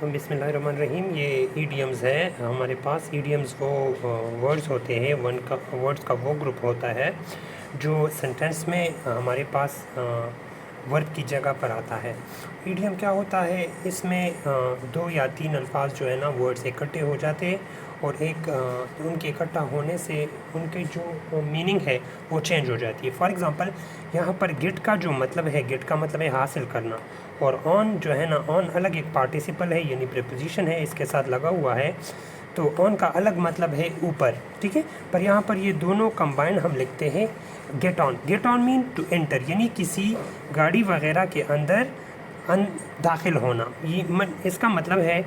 बिस्मिल्लाहिर्रहमानिर्रहीम। ये ईडियम्स हैं हमारे पास। ईडियम्स वो वर्ड्स होते हैं, वर्ड्स का वो ग्रुप होता है जो सेंटेंस में हमारे पास वर्ब की जगह पर आता है। ईडियम क्या होता है, इसमें दो या तीन अल्फाज जो है ना वर्ड्स इकट्ठे हो जाते हैं और उनके इकट्ठा होने से उनके जो मीनिंग है वो चेंज हो जाती है। फॉर एग्ज़ाम्पल यहाँ पर गेट का जो मतलब है, गेट का मतलब है हासिल करना, और ऑन जो है ना, ऑन अलग एक पार्टिसिपल है यानी प्रीपोजिशन है इसके साथ लगा हुआ है, तो ऑन का अलग मतलब है ऊपर, ठीक है। पर यहाँ पर ये दोनों कंबाइंड हम लिखते हैं get on. Get on mean to enter, यानी किसी गाड़ी वगैरह के अंदर दाखिल होना। इसका मतलब है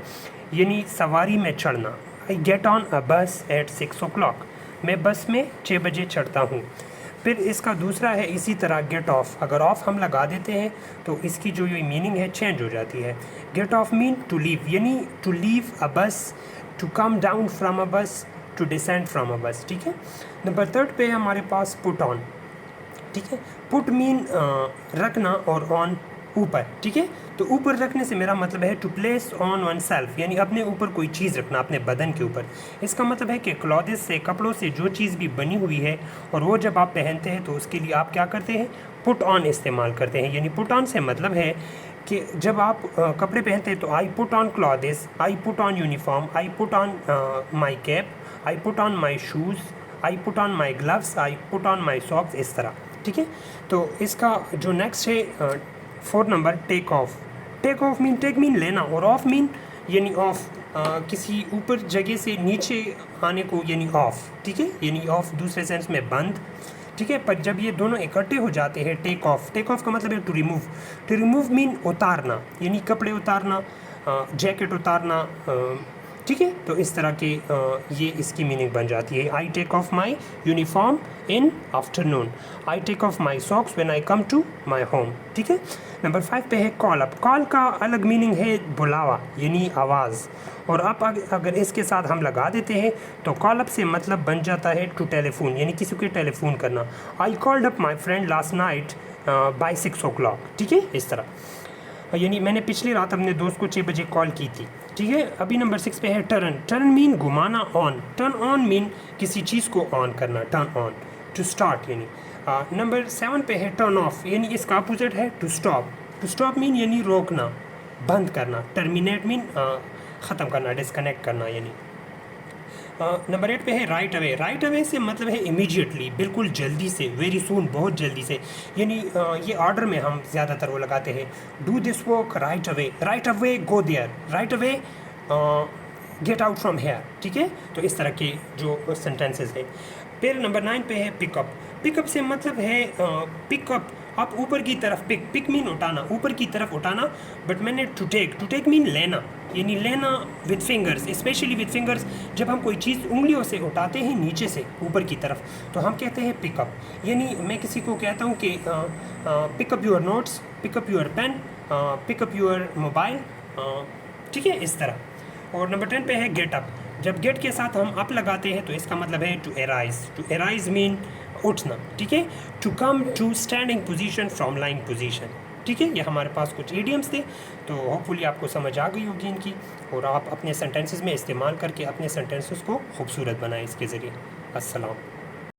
यानी सवारी में चढ़ना। आई गेट ऑन अ बस एट 6 o'clock, मैं बस में 6 बजे चढ़ता हूँ। फिर इसका दूसरा है इसी तरह गेट ऑफ। अगर ऑफ हम लगा देते हैं तो इसकी जो ये मीनिंग है चेंज हो जाती है। Get off mean to leave, यानी to leave a bus, to come down from a bus, to descend from a बस, ठीक है। नंबर 3 पे हमारे पास पुट ऑन, ठीक है। पुट मीन रखना और ऑन ऊपर, ठीक है। तो ऊपर रखने से मेरा मतलब है to place on oneself, यानी अपने ऊपर कोई चीज़ रखना, अपने बदन के ऊपर। इसका मतलब है कि क्लॉथेस से, कपड़ों से जो चीज़ भी बनी हुई है और वो जब आप पहनते हैं तो उसके लिए आप क्या करते हैं, पुट ऑन इस्तेमाल करते हैं। यानी पुट ऑन से मतलब है कि जब आप कपड़े पहनते हैं तो I put on clothes, I put on uniform, I put on my cap, I put on my shoes, I put on my gloves, I put on my socks, इस तरह, ठीक है। तो इसका जो नेक्स्ट है 4 number, take off. Take off mean लेना, और ऑफ मीन यानी ऑफ किसी ऊपर जगह से नीचे आने को यानी ऑफ, ठीक है। यानी ऑफ दूसरे सेंस में बंद, ठीक है। पर जब ये दोनों इकट्ठे हो जाते हैं टेक ऑफ का मतलब है to remove. To remove mean उतारना, यानी कपड़े उतारना, जैकेट उतारना, ठीक है। तो इस तरह के ये इसकी मीनिंग बन जाती है। I take off my uniform in afternoon, I take off my socks when I come to my home, ठीक है। नंबर 5 पे है कॉल अप। कॉल का अलग मीनिंग है बुलावा, यानी आवाज़, और अब अगर इसके साथ हम लगा देते हैं तो कॉल अप से मतलब बन जाता है टू टेलीफोन, यानी किसी को टेलीफोन करना। I called up my friend last night by 6 o'clock, ठीक है। इस तरह यानी मैंने पिछली रात अपने दोस्त को 6 बजे कॉल की थी, ठीक है। अभी नंबर 6 पे है टर्न। टर्न मीन घुमाना, ऑन। टर्न ऑन मीन किसी चीज़ को ऑन करना, टर्न ऑन, टू स्टार्ट यानी। नंबर 7 पे है टर्न ऑफ, यानी इसका अपोजिट है to stop. To stop mean यानी रोकना, बंद करना। टर्मिनेट मीन ख़त्म करना, डिस्कनेक्ट करना यानी। नंबर 8 पे है राइट अवे। राइट अवे से मतलब है इमीडिएटली, बिल्कुल जल्दी से, वेरी सून, बहुत जल्दी से, यानी ये ऑर्डर में हम ज़्यादातर वो लगाते हैं, do this work right away, right away go there, right away get out from here, ठीक है। तो इस तरह के जो सेंटेंसेस है। फिर नंबर 9 पे है पिकअप। पिकअप से मतलब है पिकअप, आप ऊपर की तरफ, पिक मीन उठाना, ऊपर की तरफ उठाना। बट मैंने टू टेक मीन लेना, यानी लेना with fingers, specially with fingers. जब हम कोई चीज़ उंगलियों से उठाते हैं नीचे से ऊपर की तरफ तो हम कहते हैं पिकअप। यानी मैं किसी को कहता हूँ कि pick up your notes, pick up your pen, pick up your mobile, ठीक है, इस तरह। और नंबर 10 पे है गेट अप। जब गेट के साथ हम अप लगाते हैं तो इसका मतलब है to arise. To arise mean उठना, ठीक है। To come to standing position from lying position, ठीक है। ये हमारे पास कुछ इडियम्स थे, तो होपफुली आपको समझ आ गई होगी इनकी, और आप अपने सेंटेंसेस में इस्तेमाल करके अपने सेंटेंसेस को खूबसूरत बनाएं इसके ज़रिए। अस्सलाम।